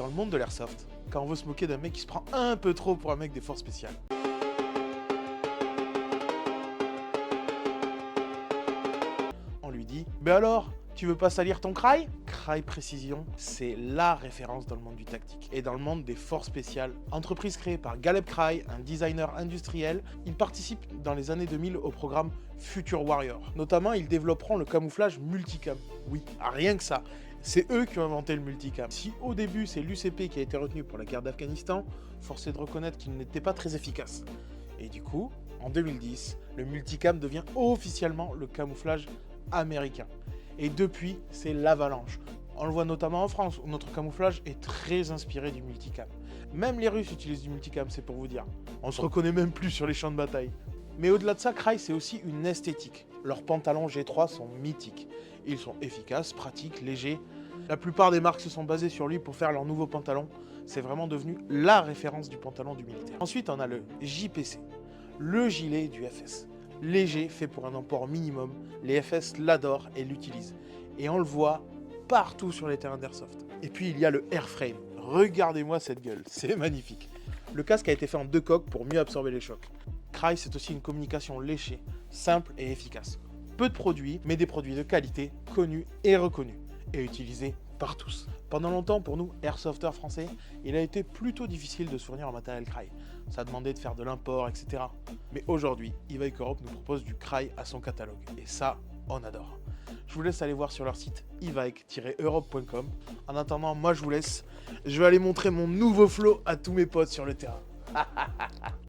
dans le monde de l'airsoft, quand on veut se moquer d'un mec qui se prend un peu trop pour un mec des forces spéciales. On lui dit « Mais alors, tu veux pas salir ton Crye ?» Crye Précision, c'est la référence dans le monde du tactique et dans le monde des forces spéciales. Entreprise créée par Galeb Crye, un designer industriel, il participe dans les années 2000 au programme Future Warrior. Notamment, ils développeront le camouflage multicam. Oui, rien que ça. C'est eux qui ont inventé le multicam. Si au début c'est l'UCP qui a été retenu pour la guerre d'Afghanistan, force est de reconnaître qu'il n'était pas très efficace. Et du coup, en 2010, le multicam devient officiellement le camouflage américain. Et depuis, c'est l'avalanche. On le voit notamment en France, où notre camouflage est très inspiré du multicam. Même les Russes utilisent du multicam, c'est pour vous dire. On se reconnaît même plus sur les champs de bataille. Mais au-delà de ça, Crye, c'est aussi une esthétique. Leurs pantalons G3 sont mythiques. Ils sont efficaces, pratiques, légers. La plupart des marques se sont basées sur lui pour faire leurs nouveaux pantalons. C'est vraiment devenu la référence du pantalon du militaire. Ensuite, on a le JPC, le gilet du FS. Léger, fait pour un emport minimum. Les FS l'adorent et l'utilisent. Et on le voit partout sur les terrains d'airsoft. Et puis il y a le airframe. Regardez-moi cette gueule, c'est magnifique. Le casque a été fait en 2 coques pour mieux absorber les chocs. Crye, c'est aussi une communication léchée, simple et efficace. Peu de produits, mais des produits de qualité, connus et reconnus, et utilisés par tous. Pendant longtemps, pour nous, airsofters français, il a été plutôt difficile de se fournir en matériel Crye. Ça demandait de faire de l'import, etc. Mais aujourd'hui, Evike Europe nous propose du Crye à son catalogue. Et ça, on adore. Je vous laisse aller voir sur leur site evike-europe.com. En attendant, moi je vous laisse. Je vais aller montrer mon nouveau flow à tous mes potes sur le terrain.